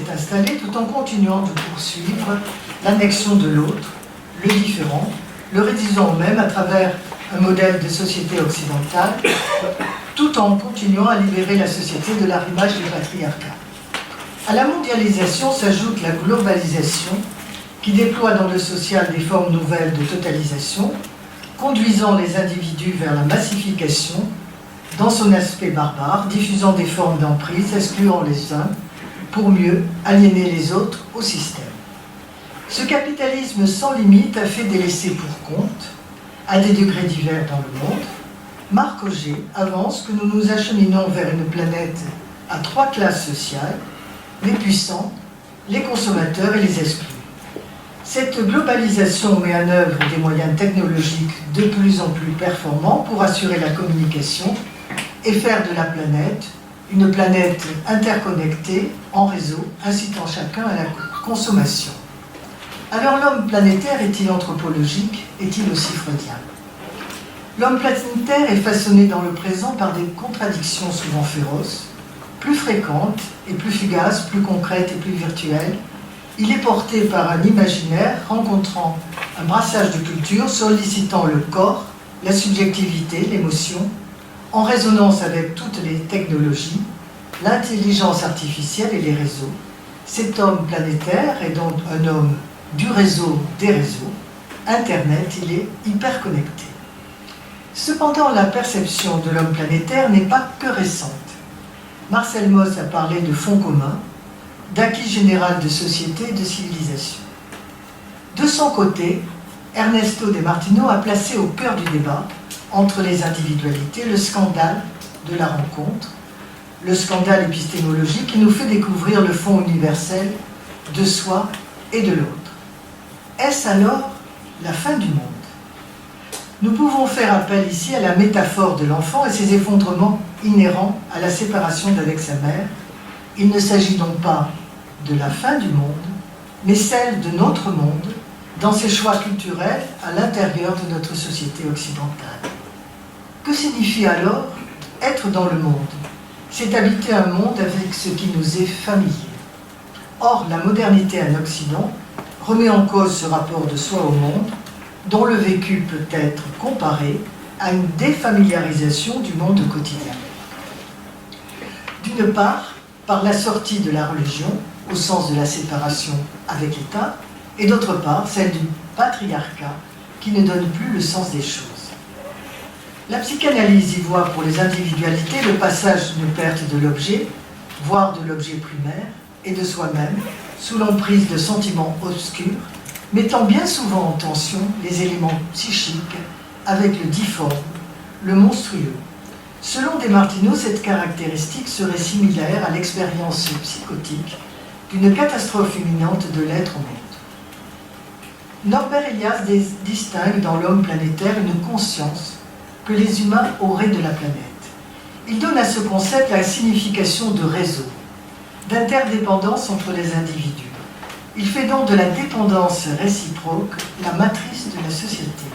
s'est installée tout en continuant de poursuivre l'annexion de l'autre, le différent, le réduisant même à travers un modèle de société occidentale, tout en continuant à libérer la société de l'arrimage du patriarcat. À la mondialisation s'ajoute la globalisation qui déploie dans le social des formes nouvelles de totalisation, conduisant les individus vers la massification dans son aspect barbare, diffusant des formes d'emprise, excluant les uns pour mieux aliéner les autres au système. Ce capitalisme sans limite a fait des laissés pour compte, à des degrés divers dans le monde. Marc Augé avance que nous nous acheminons vers une planète à 3 classes sociales, les puissants, les consommateurs et les exclus. Cette globalisation met en œuvre des moyens technologiques de plus en plus performants pour assurer la communication et faire de la planète une planète interconnectée en réseau, incitant chacun à la consommation. Alors l'homme planétaire est-il anthropologique? Est-il aussi freudien? L'homme planétaire est façonné dans le présent par des contradictions souvent féroces, plus fréquentes et plus fugaces, plus concrètes et plus virtuelles. Il est porté par un imaginaire rencontrant un brassage de cultures, sollicitant le corps, la subjectivité, l'émotion, en résonance avec toutes les technologies, l'intelligence artificielle et les réseaux. Cet homme planétaire est donc un homme du réseau des réseaux. Internet, il est hyper connecté. Cependant, la perception de l'homme planétaire n'est pas que récente. Marcel Mauss a parlé de fonds communs, d'acquis général de société et de civilisation. De son côté, Ernesto de Martino a placé au cœur du débat entre les individualités le scandale de la rencontre, le scandale épistémologique qui nous fait découvrir le fond universel de soi et de l'autre. Est-ce alors la fin du monde? Nous pouvons faire appel ici à la métaphore de l'enfant et ses effondrements inhérents à la séparation d'avec sa mère. Il ne s'agit donc pas de la fin du monde, mais celle de notre monde, dans ses choix culturels à l'intérieur de notre société occidentale. Que signifie alors être dans le monde? C'est habiter un monde avec ce qui nous est familier. Or, la modernité en Occident remet en cause ce rapport de soi au monde, dont le vécu peut être comparé à une défamiliarisation du monde quotidien. D'une part, par la sortie de la religion, au sens de la séparation avec l'État, et d'autre part, celle du patriarcat, qui ne donne plus le sens des choses. La psychanalyse y voit pour les individualités le passage d'une perte de l'objet, voire de l'objet primaire, et de soi-même, sous l'emprise de sentiments obscurs, mettant bien souvent en tension les éléments psychiques avec le difforme, le monstrueux. Selon De Martino, cette caractéristique serait similaire à l'expérience psychotique d'une catastrophe imminente de l'être au monde. Norbert Elias distingue dans l'homme planétaire une conscience que les humains auraient de la planète. Il donne à ce concept la signification de réseau, d'interdépendance entre les individus. Il fait donc de la dépendance réciproque la matrice de la société.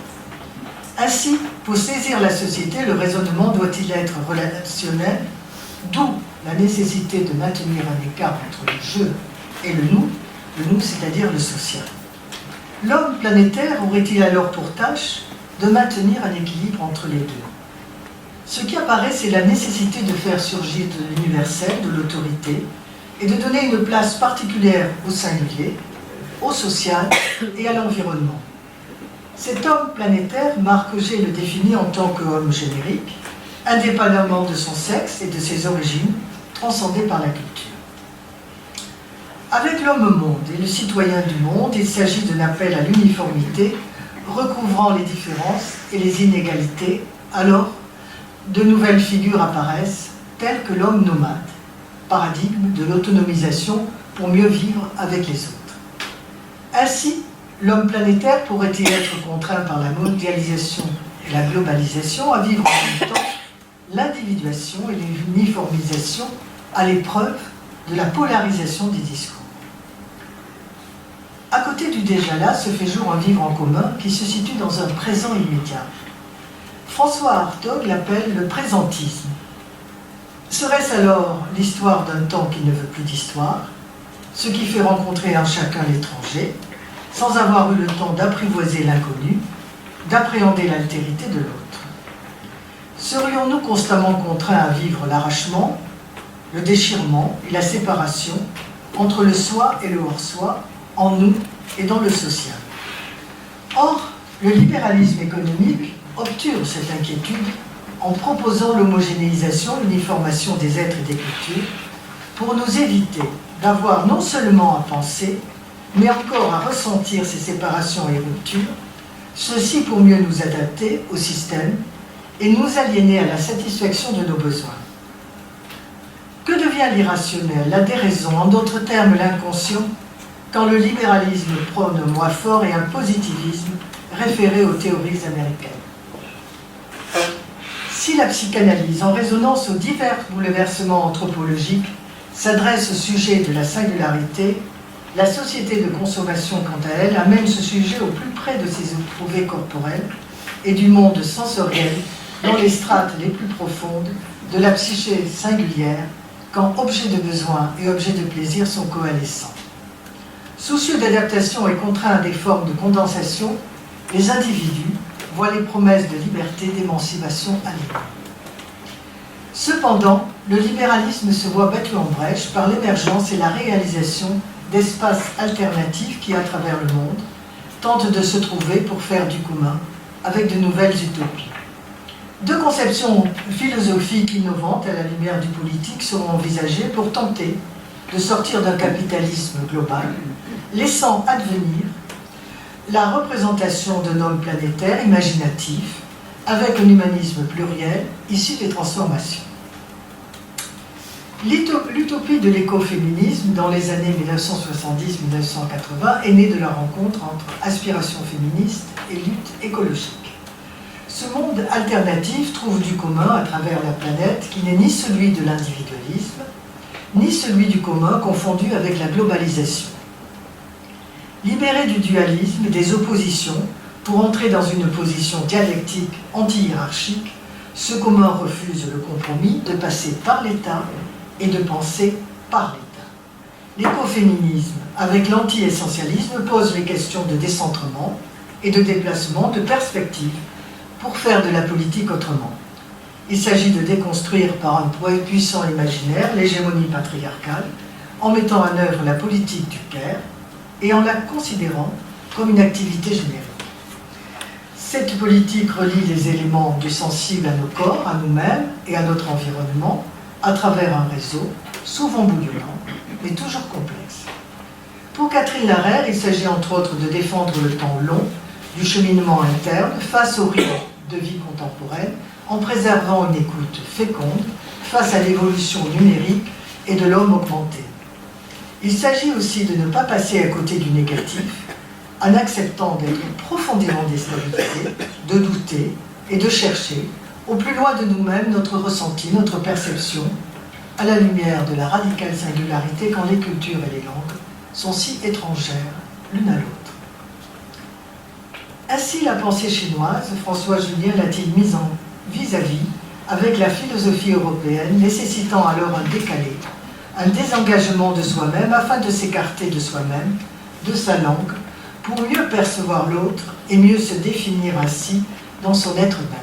Ainsi, pour saisir la société, le raisonnement doit-il être relationnel, d'où la nécessité de maintenir un écart entre le je et le nous c'est-à-dire le social. L'homme planétaire aurait-il alors pour tâche de maintenir un équilibre entre les deux? Ce qui apparaît, c'est la nécessité de faire surgir de l'universel, de l'autorité, et de donner une place particulière au singulier, au social et à l'environnement. Cet homme planétaire, Marc Augé le définit en tant qu'homme générique, indépendamment de son sexe et de ses origines, transcendé par la culture. Avec l'homme-monde et le citoyen du monde, il s'agit d'un appel à l'uniformité, recouvrant les différences et les inégalités. Alors, de nouvelles figures apparaissent, telles que l'homme nomade, paradigme de l'autonomisation pour mieux vivre avec les autres. Ainsi, l'homme planétaire pourrait-il être contraint par la mondialisation et la globalisation à vivre en même temps l'individuation et l'uniformisation à l'épreuve de la polarisation des discours. À côté du déjà-là se fait jour un vivre en commun qui se situe dans un présent immédiat. François Hartog l'appelle le présentisme. Serait-ce alors l'histoire d'un temps qui ne veut plus d'histoire, ce qui fait rencontrer en chacun l'étranger, sans avoir eu le temps d'apprivoiser l'inconnu, d'appréhender l'altérité de l'autre. Serions-nous constamment contraints à vivre l'arrachement, le déchirement et la séparation entre le soi et le hors-soi, en nous et dans le social? Or, le libéralisme économique obture cette inquiétude en proposant l'homogénéisation, l'uniformation des êtres et des cultures pour nous éviter d'avoir non seulement à penser, mais encore à ressentir ces séparations et ruptures, ceci pour mieux nous adapter au système et nous aliéner à la satisfaction de nos besoins. Que devient l'irrationnel, la déraison, en d'autres termes l'inconscient, quand le libéralisme prône un moi fort et un positivisme référé aux théories américaines? Si la psychanalyse, en résonance aux divers bouleversements anthropologiques, s'adresse au sujet de la singularité, la société de consommation, quant à elle, amène ce sujet au plus près de ses éprouvés corporels et du monde sensoriel dans les strates les plus profondes de la psyché singulière, quand objet de besoin et objet de plaisir sont coalescents. Soucieux d'adaptation et contraints à des formes de condensation, les individus voient les promesses de liberté, d'émancipation alignées. Cependant, le libéralisme se voit battu en brèche par l'émergence et la réalisation d'espaces alternatifs qui, à travers le monde, tentent de se trouver pour faire du commun avec de nouvelles utopies. Deux conceptions philosophiques innovantes à la lumière du politique seront envisagées pour tenter de sortir d'un capitalisme global, laissant advenir la représentation d'un homme planétaire imaginatif avec un humanisme pluriel issu des transformations. L'utopie de l'écoféminisme dans les années 1970-1980 est née de la rencontre entre aspiration féministe et lutte écologique. Ce monde alternatif trouve du commun à travers la planète qui n'est ni celui de l'individualisme, ni celui du commun confondu avec la globalisation. Libéré du dualisme et des oppositions pour entrer dans une position dialectique anti-hiérarchique, ce commun refuse le compromis de passer par l'État et de penser par l'État. L'écoféminisme, avec l'anti-essentialisme, pose les questions de décentrement et de déplacement de perspective pour faire de la politique autrement. Il s'agit de déconstruire par un puissant imaginaire l'hégémonie patriarcale en mettant en œuvre la politique du care et en la considérant comme une activité générique. Cette politique relie les éléments du sensible à nos corps, à nous-mêmes et à notre environnement à travers un réseau, souvent bouillonnant, mais toujours complexe. Pour Catherine Larère, il s'agit entre autres de défendre le temps long du cheminement interne face aux rythmes de vie contemporaine en préservant une écoute féconde face à l'évolution numérique et de l'homme augmenté. Il s'agit aussi de ne pas passer à côté du négatif en acceptant d'être profondément déstabilisé, de douter et de chercher au plus loin de nous-mêmes notre ressenti, notre perception, à la lumière de la radicale singularité quand les cultures et les langues sont si étrangères l'une à l'autre. Ainsi, la pensée chinoise, François Julien l'a-t-il mise en vis-à-vis avec la philosophie européenne, nécessitant alors un décalé, un désengagement de soi-même afin de s'écarter de soi-même, de sa langue, pour mieux percevoir l'autre et mieux se définir ainsi dans son être même.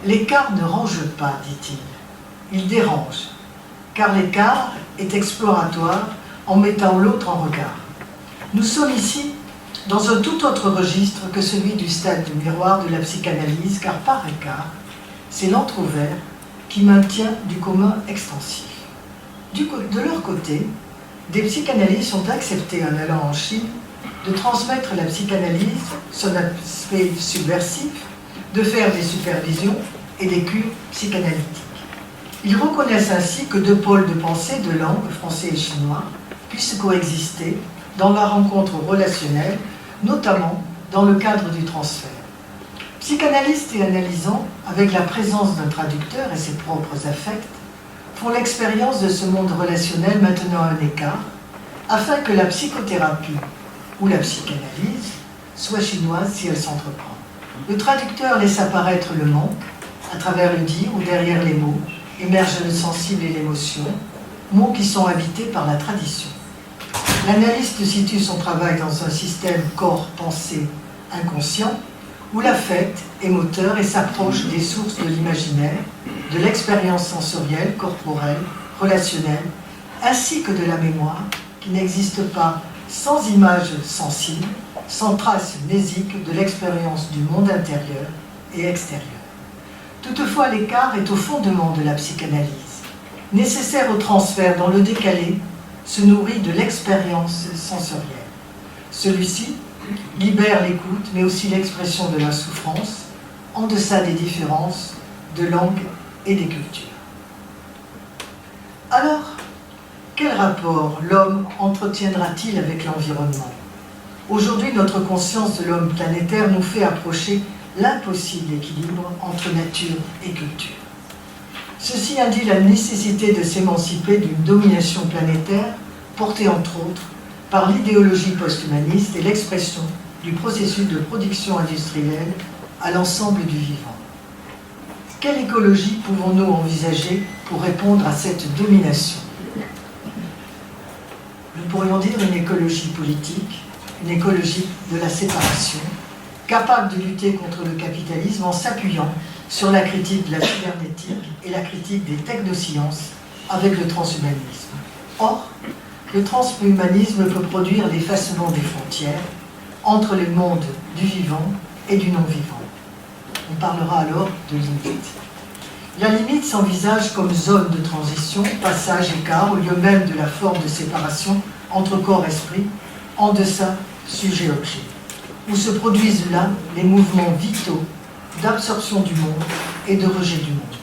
L'écart ne range pas, dit-il, il dérange, car l'écart est exploratoire en mettant l'autre en regard. Nous sommes ici dans un tout autre registre que celui du stade du miroir de la psychanalyse, car par écart, c'est l'entrouvert qui maintient du commun extensif. De leur côté, des psychanalystes ont accepté, en allant en Chine, de transmettre la psychanalyse, son aspect subversif, de faire des supervisions et des cures psychanalytiques. Ils reconnaissent ainsi que deux pôles de pensée, de langue, français et chinois, puissent coexister dans la rencontre relationnelle, notamment dans le cadre du transfert. Psychanalystes et analysants, avec la présence d'un traducteur et ses propres affects, font l'expérience de ce monde relationnel maintenant un écart, afin que la psychothérapie ou la psychanalyse soit chinoise si elle s'entreprend. Le traducteur laisse apparaître le manque, à travers le dire ou derrière les mots, émerge le sensible et l'émotion, mots qui sont habités par la tradition. L'analyste situe son travail dans un système corps-pensée-inconscient où l'affect est moteur et s'approche des sources de l'imaginaire, de l'expérience sensorielle, corporelle, relationnelle, ainsi que de la mémoire, qui n'existe pas sans image sensible, sans trace mnésique de l'expérience du monde intérieur et extérieur. Toutefois, l'écart est au fondement de la psychanalyse, nécessaire au transfert dont le décalé se nourrit de l'expérience sensorielle. Celui-ci libère l'écoute, mais aussi l'expression de la souffrance, en deçà des différences de langue et des cultures. Alors, quel rapport l'homme entretiendra-t-il avec l'environnement? Aujourd'hui, notre conscience de l'homme planétaire nous fait approcher l'impossible équilibre entre nature et culture. Ceci indique la nécessité de s'émanciper d'une domination planétaire portée entre autres par l'idéologie post-humaniste et l'expression du processus de production industrielle à l'ensemble du vivant. Quelle écologie pouvons-nous envisager pour répondre à cette domination? Nous pourrions dire une écologie politique, une écologie de la séparation, capable de lutter contre le capitalisme en s'appuyant sur la critique de la cybernétique et la critique des technosciences avec le transhumanisme. Or, le transhumanisme peut produire l'effacement des frontières entre les mondes du vivant et du non-vivant. On parlera alors de limite. La limite s'envisage comme zone de transition, passage, écart, au lieu même de la forme de séparation entre corps-esprit, en deçà, sujet-objet, où se produisent là les mouvements vitaux d'absorption du monde et de rejet du monde.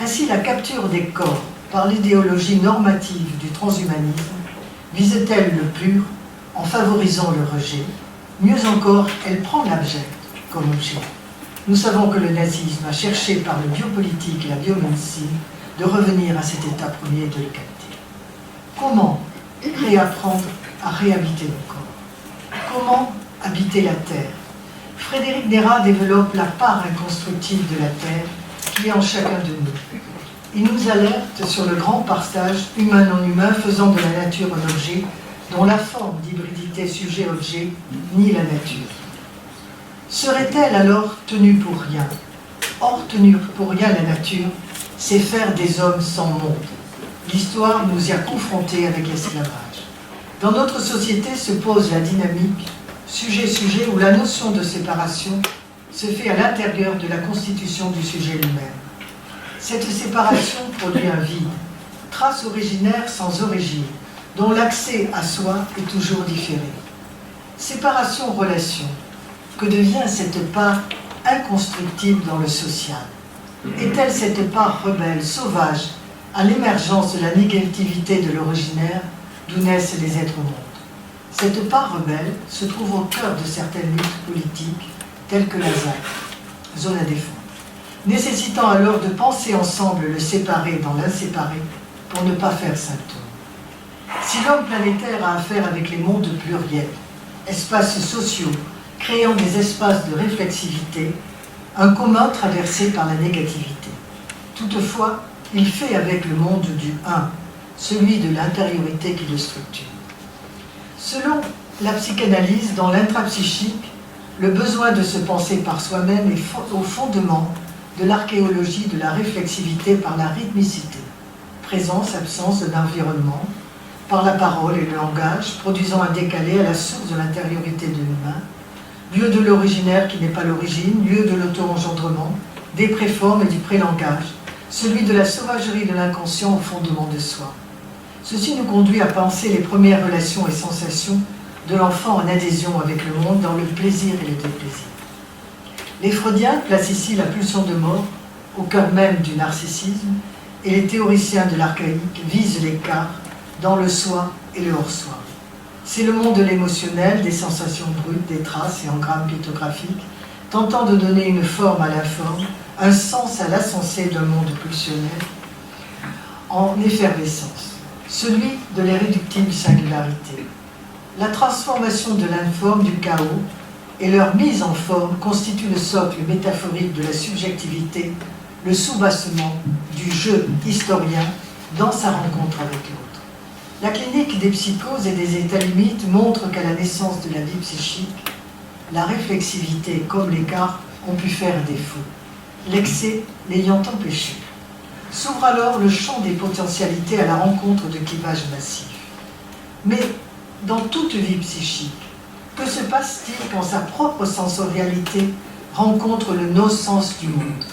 Ainsi, la capture des corps par l'idéologie normative du transhumanisme vise-t-elle le pur en favorisant le rejet? Mieux encore, elle prend l'abject comme objet. Nous savons que le nazisme a cherché par le biopolitique et la biomédecine de revenir à cet état premier et de le capter. Comment réapprendre à réhabiter le corps? Comment habiter la terre? Frédéric Nérat développe la part inconstructible de la terre qui est en chacun de nous. Il nous alerte sur le grand partage humain-non-humain faisant de la nature un objet dont la forme d'hybridité sujet-objet nie la nature. Serait-elle alors tenue pour rien? Or, tenue pour rien la nature, c'est faire des hommes sans monde. L'histoire nous y a confrontés avec l'esclavage. Dans notre société se pose la dynamique sujet-sujet où la notion de séparation se fait à l'intérieur de la constitution du sujet lui-même. Cette séparation produit un vide, trace originaire sans origine, dont l'accès à soi est toujours différé. Séparation-relation, que devient cette part inconstructible dans le social? Est-elle cette part rebelle, sauvage, à l'émergence de la négativité de l'originaire d'où naissent les êtres au monde? Cette part rebelle se trouve au cœur de certaines luttes politiques, telles que la ZAC, zone à défendre, nécessitant alors de penser ensemble le séparé dans l'inséparé pour ne pas faire symptôme. Si l'homme planétaire a affaire avec les mondes pluriels, espaces sociaux, créant des espaces de réflexivité, un commun traversé par la négativité. Toutefois, il fait avec le monde du un, celui de l'intériorité qui le structure. Selon la psychanalyse, dans l'intrapsychique, le besoin de se penser par soi-même est au fondement de l'archéologie de la réflexivité par la rythmicité, présence, absence de l'environnement, par la parole et le langage, produisant un décalé à la source de l'intériorité de l'humain, lieu de l'originaire qui n'est pas l'origine, lieu de l'auto-engendrement, des préformes et du prélangage, celui de la sauvagerie de l'inconscient au fondement de soi. Ceci nous conduit à penser les premières relations et sensations de l'enfant en adhésion avec le monde dans le plaisir et le déplaisir. Les Freudiens placent ici la pulsion de mort au cœur même du narcissisme et les théoriciens de l'archaïque visent l'écart dans le soi et le hors-soi. C'est le monde de l'émotionnel, des sensations brutes, des traces et engrammes pictographiques, tentant de donner une forme à l'informe, un sens à l'insensé d'un monde pulsionnel en effervescence, celui de l'irréductible singularité. La transformation de l'informe, du chaos, et leur mise en forme constitue le socle métaphorique de la subjectivité, le soubassement du jeu historien dans sa rencontre avec l'autre. La clinique des psychoses et des états limites montre qu'à la naissance de la vie psychique, la réflexivité comme l'écart ont pu faire défaut, l'excès l'ayant empêché. S'ouvre alors le champ des potentialités à la rencontre de clivages massifs. Mais dans toute vie psychique, que se passe-t-il quand sa propre sensorialité rencontre le no-sens du monde?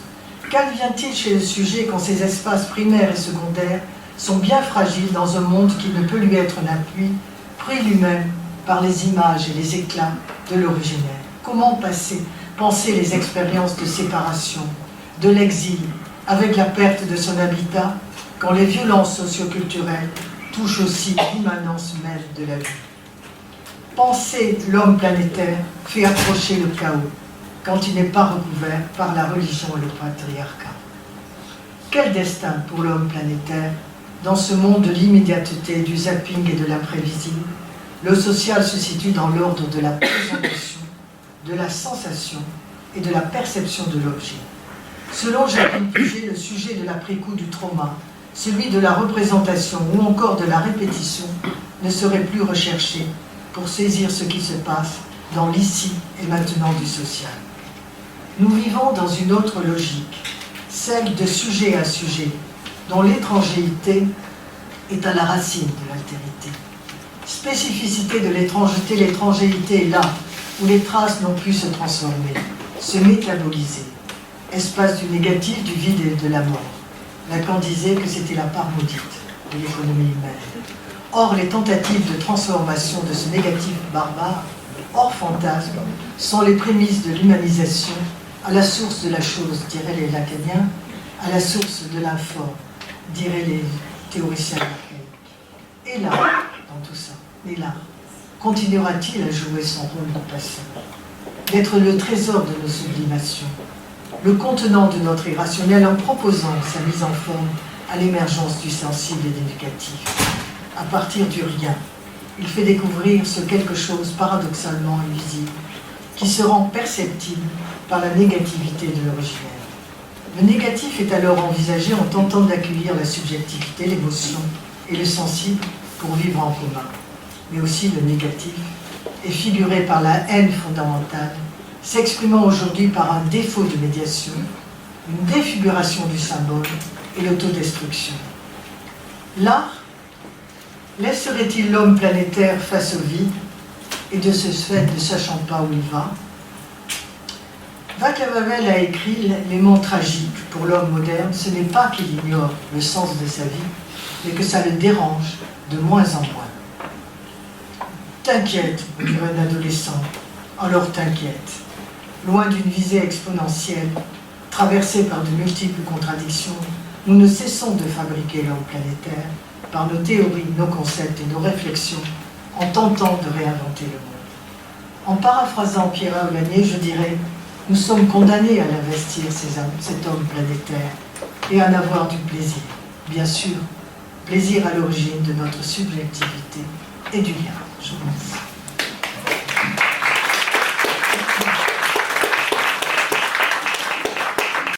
Qu'advient-il chez le sujet quand ses espaces primaires et secondaires sont bien fragiles dans un monde qui ne peut lui être un appui, pris lui-même par les images et les éclats de l'originaire? Comment penser les expériences de séparation, de l'exil, avec la perte de son habitat, quand les violences socioculturelles touchent aussi l'immanence même de la vie? Penser l'homme planétaire fait approcher le chaos, quand il n'est pas recouvert par la religion et le patriarcat. Quel destin pour l'homme planétaire dans ce monde de l'immédiateté, du zapping et de l'imprévisible? Le social se situe dans l'ordre de la présentation, de la sensation et de la perception de l'objet. Selon Jacqueline Puget, le sujet de l'après-coup du trauma, celui de la représentation ou encore de la répétition ne serait plus recherché pour saisir ce qui se passe dans l'ici et maintenant du social. Nous vivons dans une autre logique, celle de sujet à sujet, dont l'étrangéité est à la racine de l'altérité. Spécificité de l'étrangeté, l'étrangéité est là où les traces n'ont pu se transformer, se métaboliser. Espace du négatif, du vide et de la mort. Lacan disait que c'était la part maudite de l'économie humaine. Or, les tentatives de transformation de ce négatif barbare, hors fantasme, sont les prémices de l'humanisation, à la source de la chose, diraient les lacaniens, à la source de l'informe, diraient les théoriciens lacaniens. Et là, dans tout ça, et là, continuera-t-il à jouer son rôle de passeur, d'être le trésor de nos sublimations, le contenant de notre irrationnel en proposant sa mise en forme à l'émergence du sensible et du négatif. À partir du rien, il fait découvrir ce quelque chose paradoxalement invisible qui se rend perceptible par la négativité de l'originaire. Le négatif est alors envisagé en tentant d'accueillir la subjectivité, l'émotion et le sensible pour vivre en commun. Mais aussi le négatif est figuré par la haine fondamentale, s'exprimant aujourd'hui par un défaut de médiation, une défiguration du symbole et l'autodestruction. L'art laisserait-il l'homme planétaire face au vide et de ce fait ne sachant pas où il va? Václav Havel a écrit les mots tragiques pour l'homme moderne, ce n'est pas qu'il ignore le sens de sa vie, mais que ça le dérange de moins en moins. T'inquiète, me dirait un adolescent, alors t'inquiète. Loin d'une visée exponentielle, traversée par de multiples contradictions, nous ne cessons de fabriquer l'homme planétaire par nos théories, nos concepts et nos réflexions, en tentant de réinventer le monde. En paraphrasant Pierre Aulagnier, je dirais: nous sommes condamnés à l'investir, cet homme planétaire, et à en avoir du plaisir. Bien sûr, plaisir à l'origine de notre subjectivité et du lien. Je vous remercie.